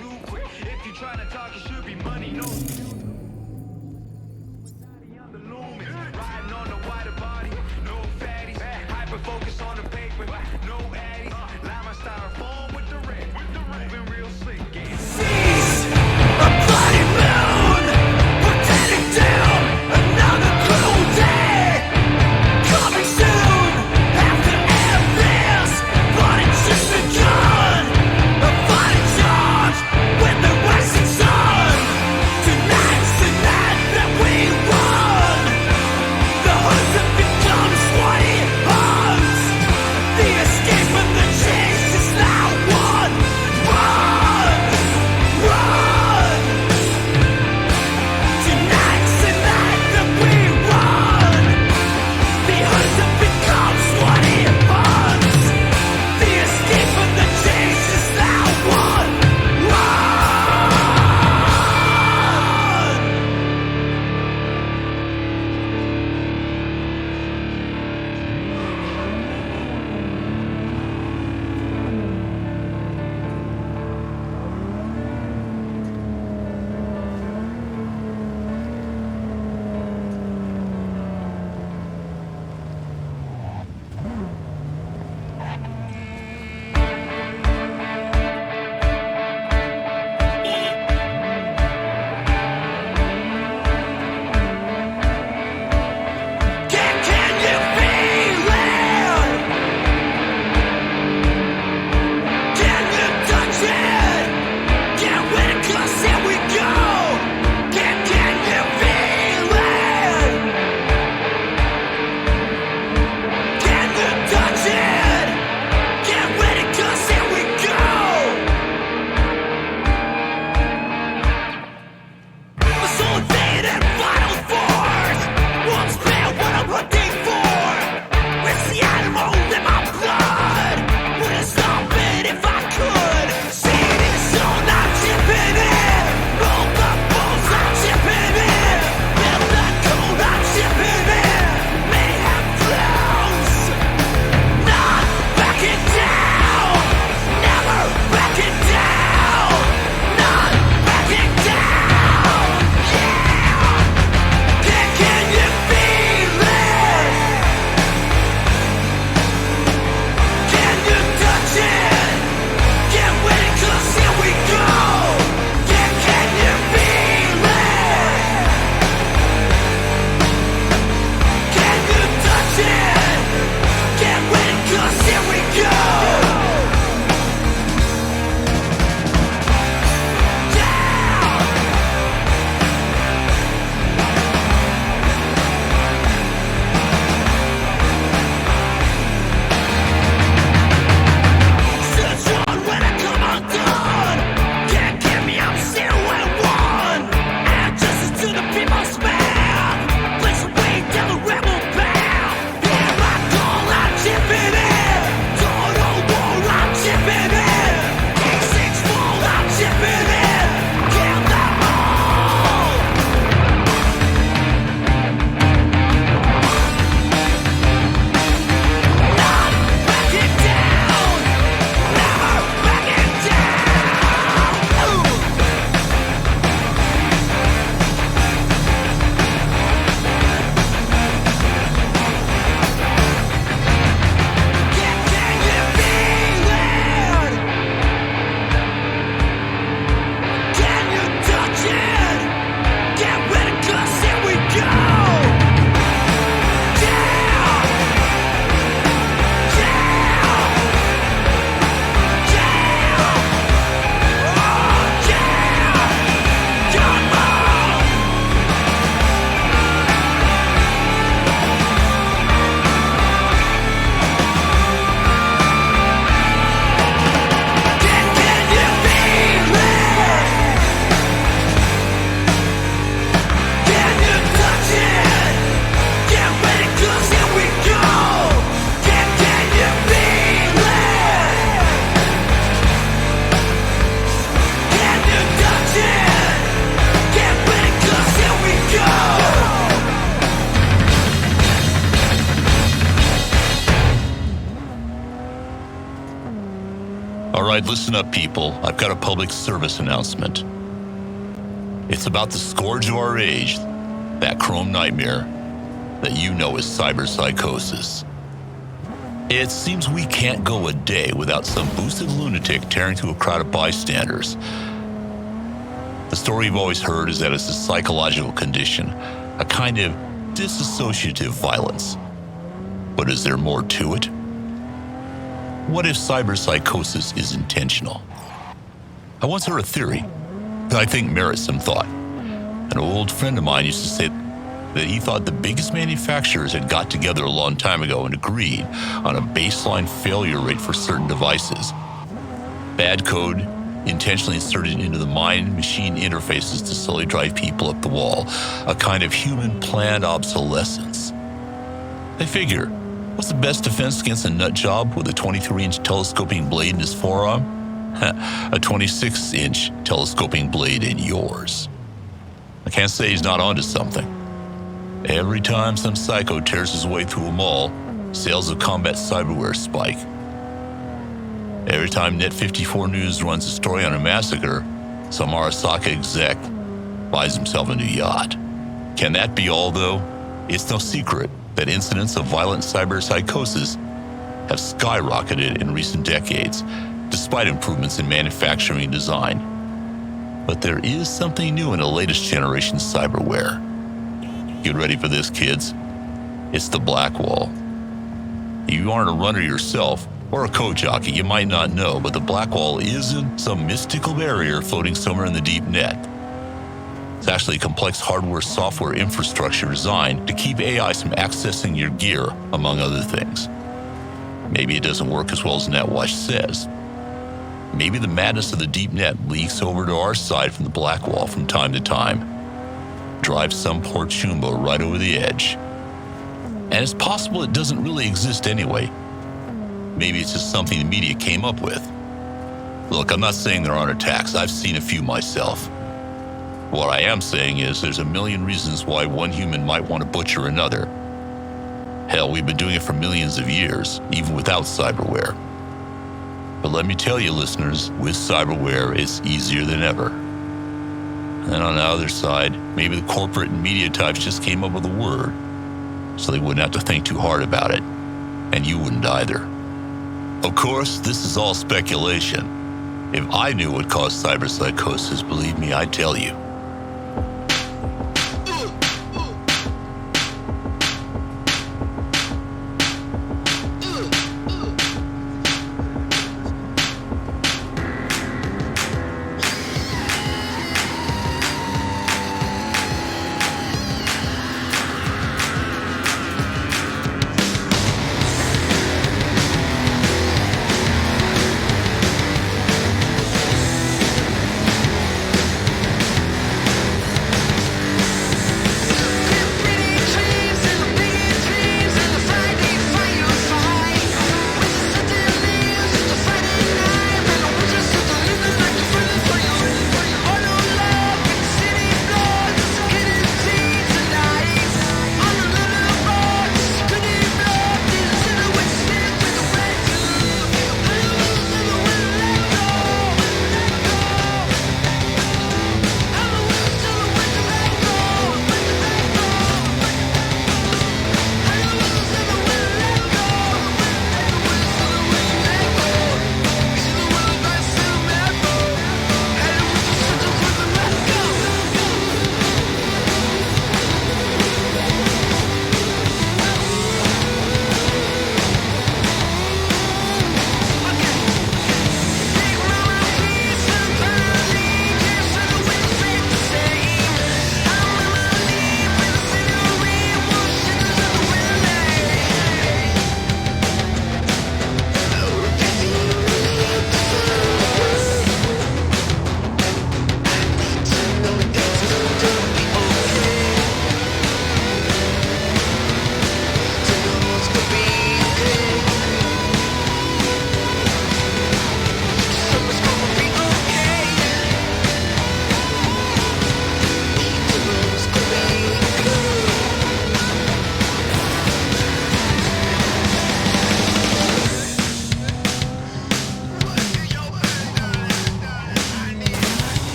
too quick. If you trying to talk, it should be money, no. Riding on the wider body, no fatties. Hyper focus on the paper, no addies. Line my styrofoam with the red, moving real slick. Seize a bloody moon, we're heading down another cruel day. Coming soon after this, but it's just begun. A fighting charge with the rising sun. Tonight. right, listen up, people. I've got a public service announcement. It's about the scourge of our age, that chrome nightmare that you know as cyberpsychosis. It seems we can't go a day without some boosted lunatic tearing through a crowd of bystanders. The story you've always heard is that it's a psychological condition, a kind of dissociative violence. But is there more to it? What if cyberpsychosis is intentional? I once heard a theory that I think merits some thought. An old friend of mine used to say that he thought the biggest manufacturers had got together a long time ago and agreed on a baseline failure rate for certain devices. Bad code intentionally inserted into the mind-machine interfaces to slowly drive people up the wall, a kind of human planned obsolescence. They figure, what's the best defense against a nut job with a 23-inch telescoping blade in his forearm? A 26-inch telescoping blade in yours. I can't say he's not onto something. Every time some psycho tears his way through a mall, sales of combat cyberware spike. Every time Net54 News runs a story on a massacre, some Arasaka exec buys himself a new yacht. Can that be all, though? It's no secret that incidents of violent cyberpsychosis have skyrocketed in recent decades, despite improvements in manufacturing and design. But there is something new in the latest generation cyberware. Get ready for this, kids. It's the black wall. If you aren't a runner yourself, or a code jockey, you might not know, but the black wall isn't some mystical barrier floating somewhere in the deep net. It's actually a complex hardware-software infrastructure designed to keep AI from accessing your gear, among other things. Maybe it doesn't work as well as NetWatch says. Maybe the madness of the deep net leaks over to our side from the black wall from time to time. Drives some poor chumbo right over the edge. And it's possible it doesn't really exist anyway. Maybe it's just something the media came up with. Look, I'm not saying there aren't attacks. I've seen a few myself. What I am saying is there's a million reasons why one human might want to butcher another. Hell, we've been doing it for millions of years, even without cyberware. But let me tell you, listeners, with cyberware, it's easier than ever. And on the other side, maybe the corporate and media types just came up with a word, so they wouldn't have to think too hard about it. And you wouldn't either. Of course, this is all speculation. If I knew what caused cyberpsychosis, believe me, I'd tell you.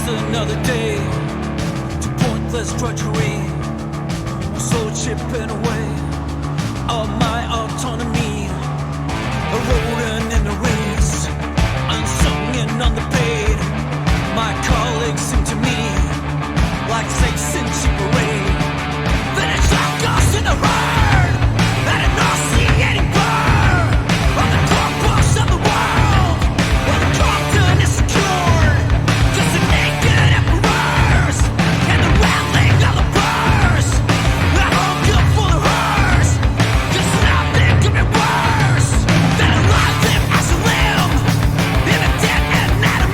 another day to pointless drudgery, slow chipping away all my autonomy, eroding in the race, unsung and underpaid. My colleagues seem to me like saints in cheap parade. Finish off us in the herd, and a nauseating burn on the corpus of the world, where the Compton is secured. Just the naked emperors and the rattling of the purse. I hope you're for the hearse, just nothing could be worse than a live limb as a limb in a dead anatomy.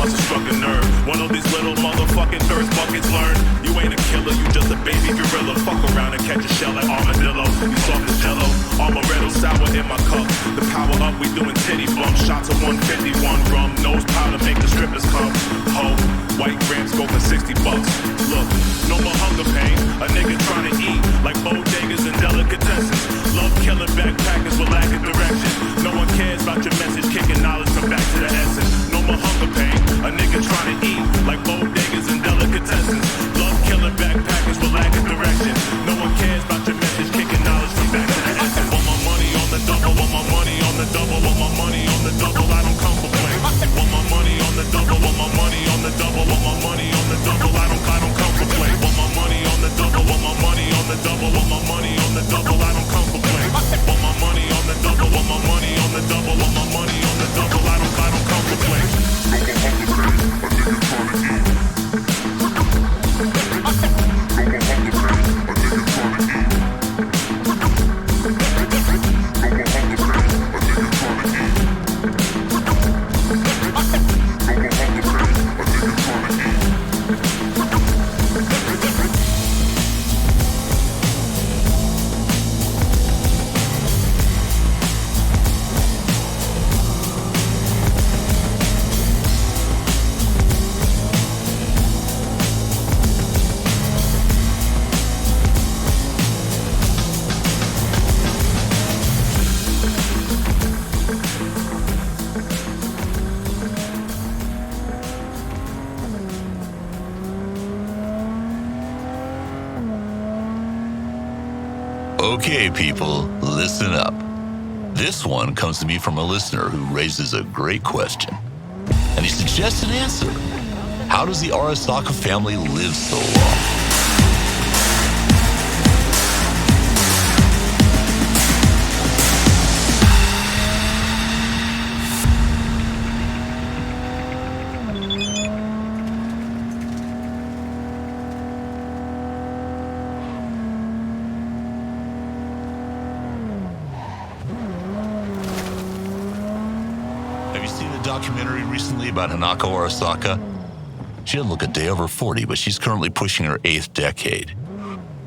must have struck a nerve. One of these little motherfucking thirst buckets learned. You ain't a killer, you just a baby gorilla. Fuck around and catch a shell like armadillo. You soft as jello, amaretto sour in my cup. The power up, we doing titty bumps. Shots of 151 rum, nose powder make the strippers come. Ho, white grams go for $60. Look, no more hunger pain. A nigga trying to eat like bodegas and delicatessens. Love killing backpackers with lack of direction. No one cares about your message, kicking knowledge from back to the essence. No more hunger pain. A nigga trying to eat like bodegas and delicatessens. Love killing backpackers with lack of direction. No one cares about your message, kicking knowledge from back to the essence. Want my money on the double, want my money on the double, want my money on the double. I don't come for play. Want my money on the double, want my money on the double, want my money on the double. I don't come for play. Want my money on the double, want my money on the double, want my money on the double. I don't come for play. Want my money on the double, want my money on the double, want my money on the double. I don't come for play. No more hunger pain, a nigga trying to eat. No more hunger pain, a nigga trying to eat. No more hunger pain, a nigga trying to eat. Okay, people, listen up. This one comes to me from a listener who raises a great question. And he suggests an answer. How does the Arasaka family live so long? Have you seen the documentary recently about Hanako Arasaka? She doesn't look a day over 40, but she's currently pushing her 8th decade.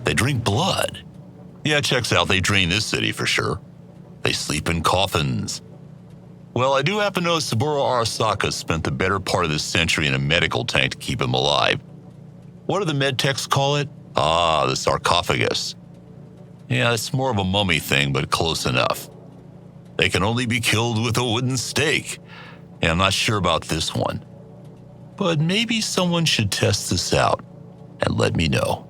They drink blood. Yeah, checks out, they drain this city for sure. They sleep in coffins. Well, I do happen to know Saburo Arasaka spent the better part of this century in a medical tank to keep him alive. What do the med techs call it? Ah, the sarcophagus. Yeah, it's more of a mummy thing, but close enough. They can only be killed with a wooden stake. And I'm not sure about this one. But maybe someone should test this out and let me know.